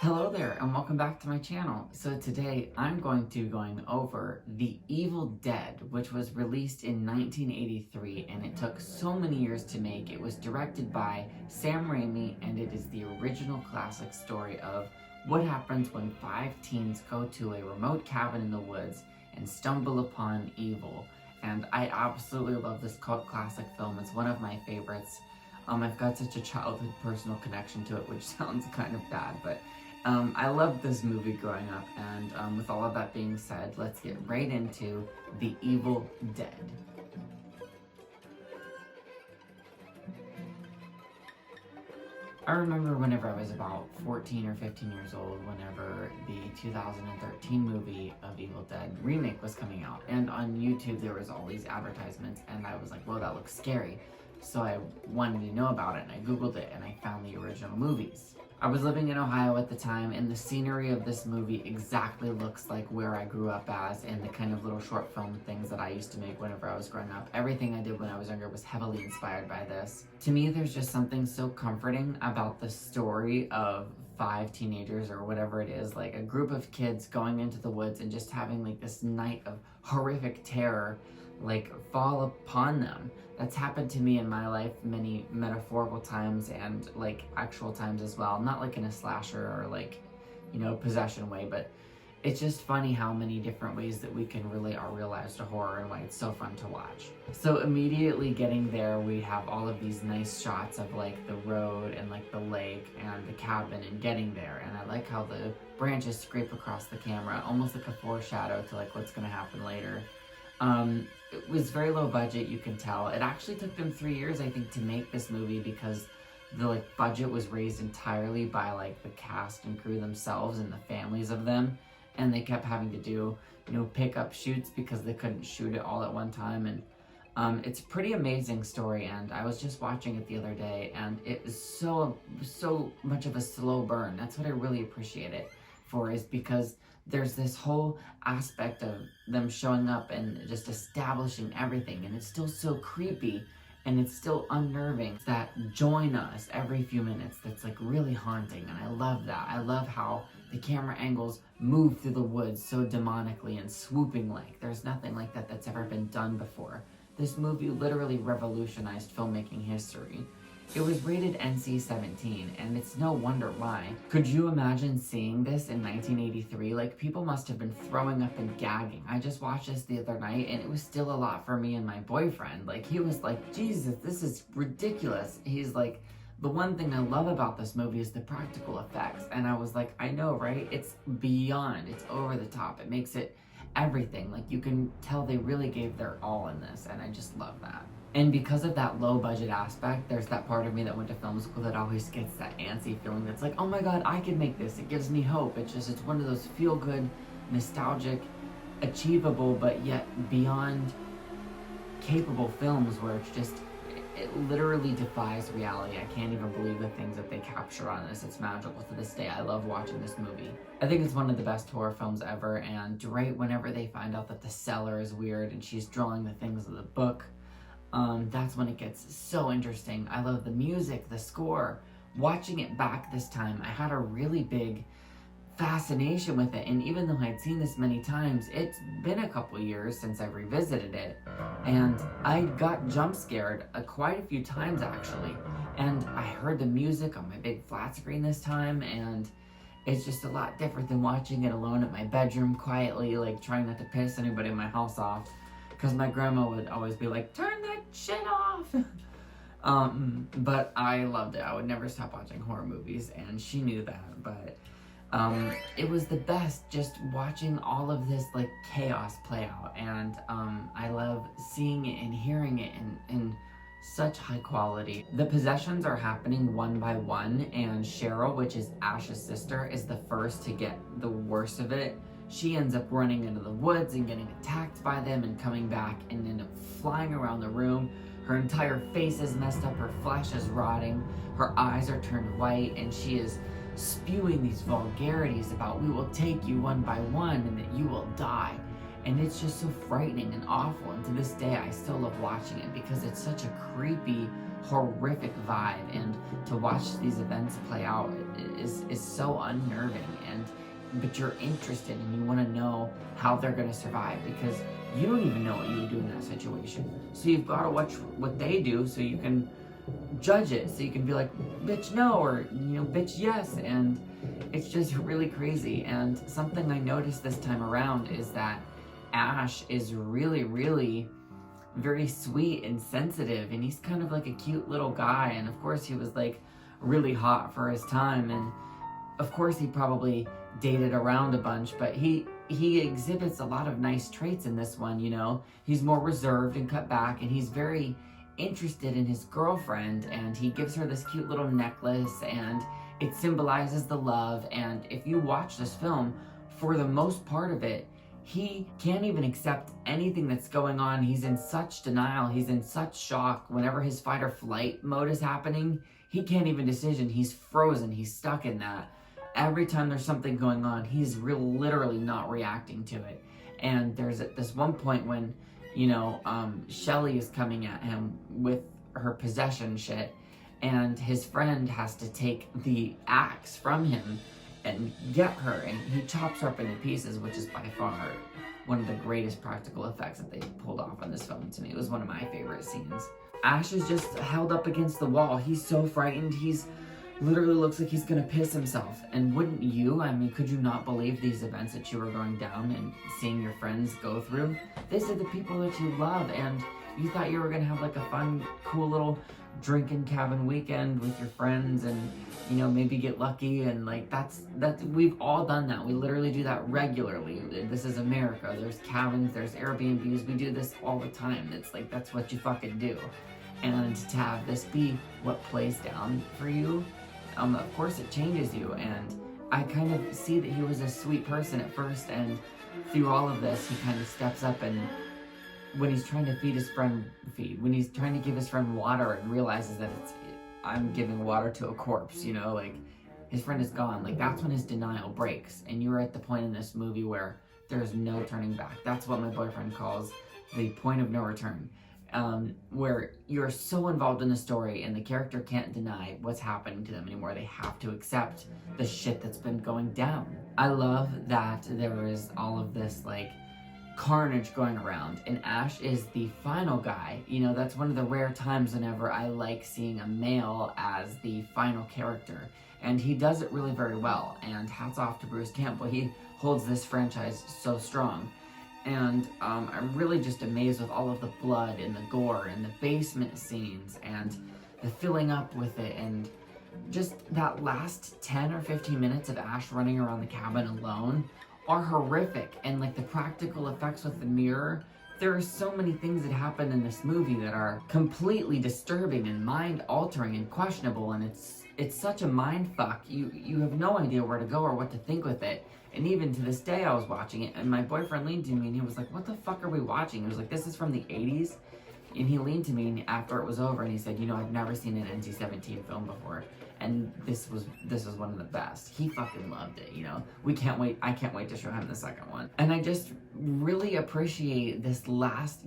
Hello there and welcome back to my channel. So today I'm going to be going over The Evil Dead, which was released in 1983 and it took so many years to make. It was directed by Sam Raimi and it is the original classic story of what happens when 5 teens go to a remote cabin in the woods and stumble upon evil. And I absolutely love this cult classic film. It's one of my favorites. I've got such a childhood personal connection to it, which sounds kind of bad, but I loved this movie growing up, and with all of that being said, let's get right into The Evil Dead. I remember whenever I was about 14 or 15 years old, whenever the 2013 movie of Evil Dead remake was coming out, and on YouTube there was all these advertisements, and I was like, whoa, that looks scary. So I wanted to know about it, and I googled it, and I found the original movies. I was living in Ohio at the time, and the scenery of this movie exactly looks like where I grew up as, and the kind of little short film things that I used to make whenever I was growing up. Everything I did when I was younger was heavily inspired by this. To me, there's just something so comforting about the story of 5 teenagers or whatever it is, like a group of kids going into the woods and just having like this night of horrific terror like fall upon them. That's happened to me in my life many metaphorical times and like actual times as well. Not like in a slasher or like, possession way, but it's just funny how many different ways that we can relate our real lives to horror and why it's so fun to watch. So immediately getting there, we have all of these nice shots of like the road and like the lake and the cabin and getting there. And I like how the branches scrape across the camera, almost like a foreshadow to like what's gonna happen later. It was very low budget, you can tell. It actually took them 3 years, I think, to make this movie because the budget was raised entirely by the cast and crew themselves and the families of them, and they kept having to do pickup shoots because they couldn't shoot it all at one time. And it's a pretty amazing story, and I was just watching it the other day, and it is so much of a slow burn. That's what I really appreciate it for, is because there's this whole aspect of them showing up and just establishing everything, and it's still so creepy and it's still unnerving, that join us every few minutes that's really haunting. And I love that. I love how the camera angles move through the woods so demonically and swooping like. There's nothing like that that's ever been done before. This movie literally revolutionized filmmaking history. It was rated NC-17, and it's no wonder why. Could you imagine seeing this in 1983? People must have been throwing up and gagging. I just watched this the other night, and it was still a lot for me and my boyfriend. He was like, Jesus, this is ridiculous. He's like, the one thing I love about this movie is the practical effects. And I was like, I know, right? It's beyond, it's over the top. It makes it everything. You can tell they really gave their all in this, and I just love that. And because of that low budget aspect, there's that part of me that went to film school that always gets that antsy feeling that's like, oh my god, I can make this. It gives me hope. It's one of those feel good, nostalgic, achievable, but yet beyond capable films where it literally defies reality. I can't even believe the things that they capture on this. It's magical to this day. I love watching this movie. I think it's one of the best horror films ever, and right whenever they find out that the cellar is weird and she's drawing the things of the book, that's when it gets so interesting. I love the music, the score. Watching it back this time, I had a really big fascination with it, and even though I'd seen this many times, it's been a couple years since I revisited it, and I got jump scared quite a few times actually. And I heard the music on my big flat screen this time, and it's just a lot different than watching it alone at my bedroom quietly, trying not to piss anybody in my house off. Because my grandma would always be like, turn that shit off! But I loved it. I would never stop watching horror movies, and she knew that. But it was the best just watching all of this chaos play out. And I love seeing it and hearing it in such high quality. The possessions are happening one by one, and Cheryl, which is Ash's sister, is the first to get the worst of it. She ends up running into the woods and getting attacked by them and coming back and end up flying around the room. Her entire face is messed up, her flesh is rotting, her eyes are turned white, and she is spewing these vulgarities about, we will take you one by one and that you will die. And it's just so frightening and awful, and to this day I still love watching it because it's such a creepy, horrific vibe, and to watch these events play out is so unnerving. But you're interested and you want to know how they're going to survive, because you don't even know what you would do in that situation. So you've got to watch what they do so you can judge it, so you can be like, bitch no, or bitch yes. And it's just really crazy. And something I noticed this time around is that Ash is really, really very sweet and sensitive, and he's kind of like a cute little guy. And of course he was like really hot for his time, and of course he probably dated around a bunch, but he exhibits a lot of nice traits in this one. He's more reserved and cut back, and he's very interested in his girlfriend, and he gives her this cute little necklace, and it symbolizes the love. And if you watch this film, for the most part of it, he can't even accept anything that's going on. He's in such denial, he's in such shock. Whenever his fight or flight mode is happening, he can't even decision. He's frozen, he's stuck in that. Every time there's something going on, he's literally not reacting to it. And there's this one point when, Shelly is coming at him with her possession shit, and his friend has to take the axe from him and get her, and he chops her up into pieces, which is by far one of the greatest practical effects that they pulled off on this film to me. It was one of my favorite scenes. Ash is just held up against the wall. He's so frightened. He's literally looks like he's gonna piss himself. And wouldn't you? I mean, could you not believe these events that you were going down and seeing your friends go through? These are the people that you love, and you thought you were gonna have like a fun, cool little drinking cabin weekend with your friends, and maybe get lucky, and like that's we've all done that. We literally do that regularly. This is America. There's cabins, there's Airbnbs. We do this all the time. It's like that's what you fucking do. And to have this be what plays down for you, of course it changes you. And I kind of see that he was a sweet person at first, and through all of this he kind of steps up, and when he's trying to when he's trying to give his friend water and realizes that I'm giving water to a corpse, like his friend is gone, like that's when his denial breaks. And you're at the point in this movie where there's no turning back. That's what my boyfriend calls the point of no return, where you're so involved in the story and the character can't deny what's happening to them anymore. They have to accept the shit that's been going down. I love that there is all of this like carnage going around, and Ash is the final guy. That's one of the rare times whenever I like seeing a male as the final character, and he does it really very well. And hats off to Bruce Campbell. He holds this franchise so strong. And I'm really just amazed with all of the blood and the gore and the basement scenes and the filling up with it, and just that last 10 or 15 minutes of Ash running around the cabin alone are horrific. And like the practical effects with the mirror, there are so many things that happen in this movie that are completely disturbing and mind-altering and questionable, and it's such a mind fuck. You have no idea where to go or what to think with it. And even to this day I was watching it, and my boyfriend leaned to me and he was like, what the fuck are we watching? He was like, this is from the 80s. And he leaned to me after it was over and he said, I've never seen an NC-17 film before, and this was one of the best. He fucking loved it. I can't wait to show him the second one. And I just really appreciate this last,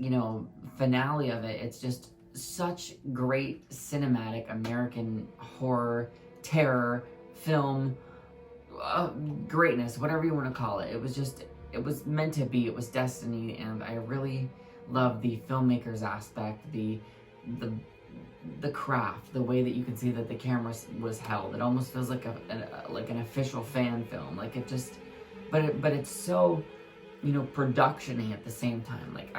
finale of it. It's just such great cinematic American horror, terror, film, greatness, whatever you want to call it. It was meant to be. It was destiny, and I really love the filmmaker's aspect, the craft, the way that you can see that the camera was held. It almost feels like an official fan film. Like it just, but it's so, production-y at the same time. Like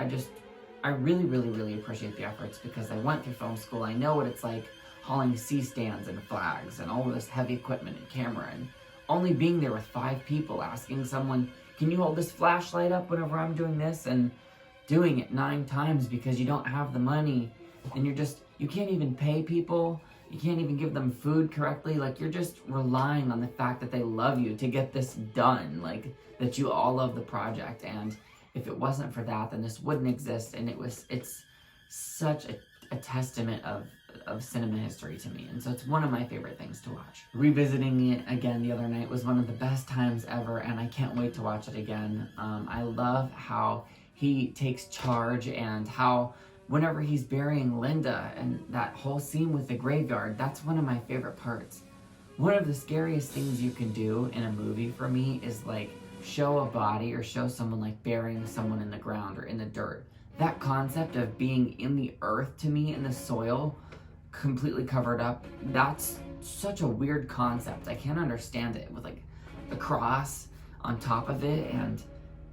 I really, really, really appreciate the efforts, because I went through film school. I know what it's like hauling C-stands and flags and all of this heavy equipment and camera, and only being there with 5 people, asking someone, can you hold this flashlight up whenever I'm doing this? And doing it 9 times because you don't have the money, and you can't even pay people, you can't even give them food correctly. Like you're just relying on the fact that they love you to get this done, like that you all love the project. And if it wasn't for that, then this wouldn't exist. And it's such a testament of cinema history to me, and so it's one of my favorite things to watch. Revisiting it again the other night was one of the best times ever, and I can't wait to watch it again. I love how he takes charge, and how whenever he's burying Linda and that whole scene with the graveyard, that's one of my favorite parts. One of the scariest things you can do in a movie for me is like show a body or show someone like burying someone in the ground or in the dirt. That concept of being in the earth, to me, in the soil, completely covered up, that's such a weird concept. I can't understand it, with like the cross on top of it and,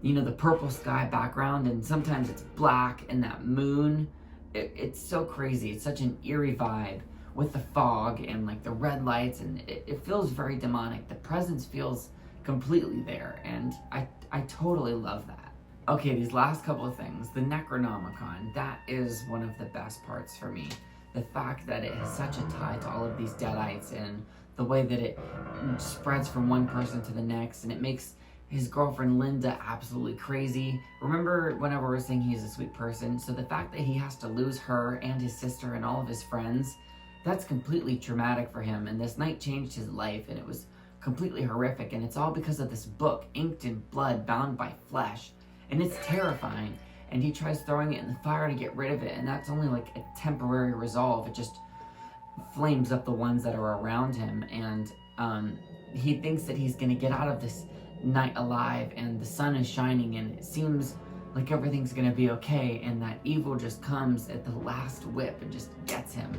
you know, the purple sky background, and sometimes it's black and that moon. It's so crazy. It's such an eerie vibe with the fog and like the red lights, and it feels very demonic. The presence feels completely there, and I totally love that. Okay, these last couple of things. The Necronomicon, that is one of the best parts for me. The fact that it has such a tie to all of these deadites, and the way that it spreads from one person to the next, and it makes his girlfriend Linda absolutely crazy. Remember whenever we were saying he's a sweet person? So the fact that he has to lose her and his sister and all of his friends, that's completely traumatic for him. And this night changed his life, and it was completely horrific. And it's all because of this book, inked in blood, bound by flesh. And it's terrifying. And he tries throwing it in the fire to get rid of it, and that's only like a temporary resolve. It just flames up the ones that are around him, and he thinks that he's gonna get out of this night alive, and the sun is shining, and it seems like everything's gonna be okay, and that evil just comes at the last whip and just gets him.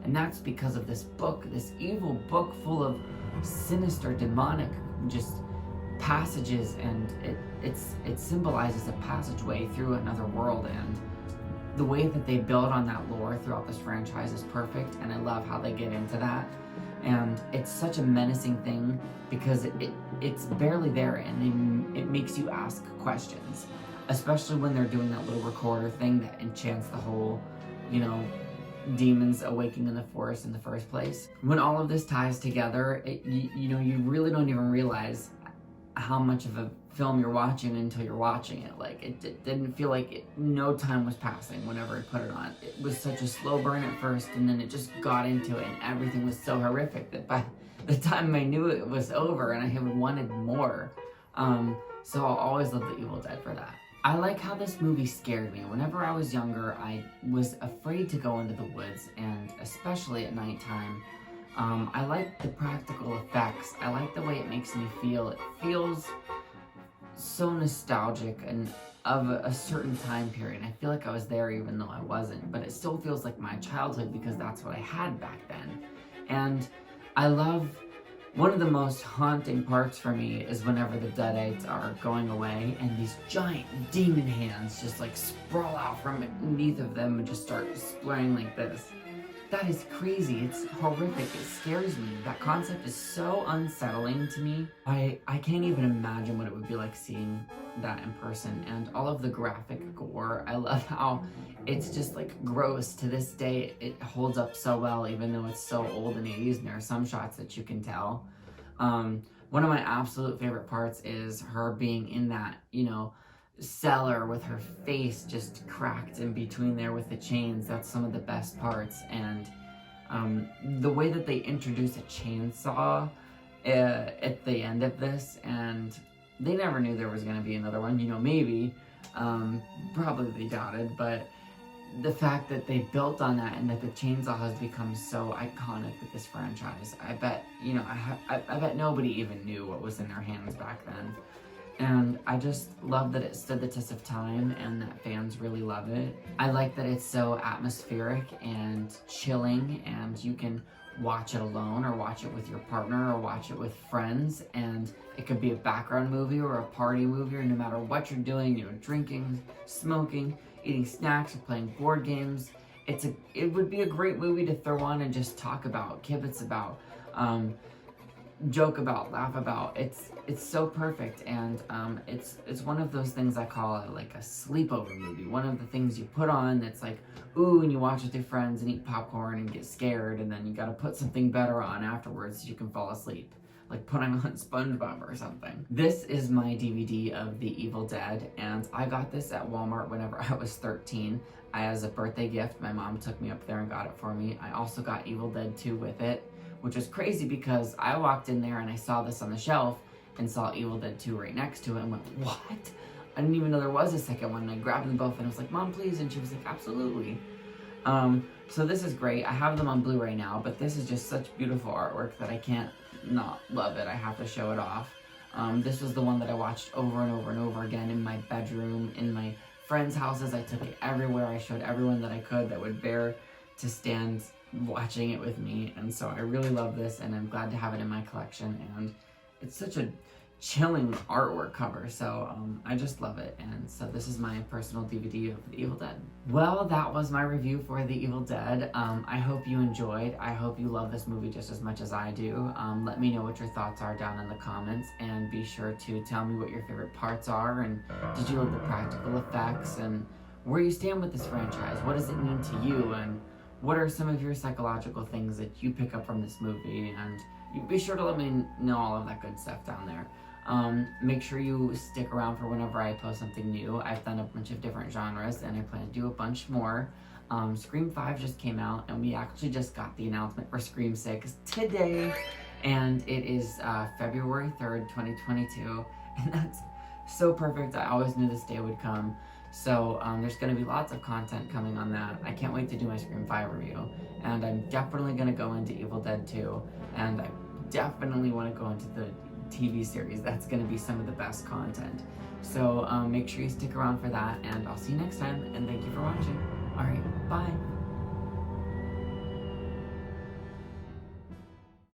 And that's because of this book, this evil book full of sinister, demonic just passages, and it symbolizes a passageway through another world, and the way that they build on that lore throughout this franchise is perfect, and I love how they get into that. And it's such a menacing thing because it's barely there, and it makes you ask questions, especially when they're doing that little recorder thing that enchants the whole, you know, demons awakening in the forest in the first place. When all of this ties together, you know, you really don't even realize how much of a film you're watching until you're watching it. Like, it didn't feel like no time was passing whenever I put it on. It was such a slow burn at first, and then it just got into it, and everything was so horrific that by the time I knew it was over, and I had wanted more. So I'll always love The Evil Dead for that. I like how this movie scared me. Whenever I was younger, I was afraid to go into the woods, and especially at nighttime. I like the practical effects. I like the way it makes me feel. It feels so nostalgic and of a certain time period. I feel like I was there even though I wasn't, but it still feels like my childhood because that's what I had back then. And I love, one of the most haunting parts for me is whenever the Deadites are going away and these giant demon hands just like sprawl out from underneath of them and just start spraying like this. That is crazy. It's horrific. It scares me. That concept is so unsettling to me. I can't even imagine what it would be like seeing that in person. And all of the graphic gore, I love how it's just like gross. To this day, it holds up so well, even though it's so old and 80s, and there are some shots that you can tell. One of my absolute favorite parts is her being in that, you know, cellar with her face just cracked in between there with the chains. That's some of the best parts. And the way that they introduce a chainsaw at the end of this, and they never knew there was going to be another one, you know, maybe, probably they doubted, but the fact that they built on that and that the chainsaw has become so iconic with this franchise, I bet, you know, I bet nobody even knew what was in their hands back then. And I just love that it stood the test of time and that fans really love it. I like that it's so atmospheric and chilling, and you can watch it alone or watch it with your partner or watch it with friends, and it could be a background movie or a party movie, or no matter what you're doing, you know, drinking, smoking, eating snacks, or playing board games. It would be a great movie to throw on and just talk about, kibitz about, joke about, laugh about. It's so perfect, and it's one of those things I call it like a sleepover movie. One of the things you put on that's like, ooh, and you watch with your friends and eat popcorn and get scared, and then you gotta put something better on afterwards so you can fall asleep, like putting on SpongeBob or something. This is my DVD of The Evil Dead, and I got this at Walmart whenever I was 13. As a birthday gift, my mom took me up there and got it for me. I also got Evil Dead 2 with it, which was crazy because I walked in there and I saw this on the shelf and saw Evil Dead 2 right next to it and went, what? I didn't even know there was a second one. And I grabbed them both and I was like, Mom, please. And she was like, absolutely. So this is great. I have them on Blu-ray now, but this is just such beautiful artwork that I can't not love it. I have to show it off. This was the one that I watched over and over and over again in my bedroom, in my friends' houses. I took it everywhere. I showed everyone that I could that would bear to stand watching it with me. And so I really love this, and I'm glad to have it in my collection. And it's such a chilling artwork cover, so I just love it. And so this is my personal DVD of The Evil Dead. Well, that was my review for The Evil Dead. I hope you enjoyed. I hope you love this movie just as much as I do. Let me know what your thoughts are down in the comments, and be sure to tell me what your favorite parts are, and did you love the practical effects, and where you stand with this franchise. What does it mean to you, and what are some of your psychological things that you pick up from this movie? And you be sure to let me know all of that good stuff down there. Make sure you stick around for whenever I post something new. I've done a bunch of different genres, and I plan to do a bunch more. Scream 5 just came out, and we actually just got the announcement for Scream 6 today, and it is February 3rd, 2022, and that's so perfect. I always knew this day would come. So there's going to be lots of content coming on that. I can't wait to do my Scream 5 review, and I'm definitely going to go into Evil Dead 2, and I definitely want to go into the TV series. That's going to be some of the best content. So make sure you stick around for that, and I'll see you next time, and thank you for watching. Alright, bye!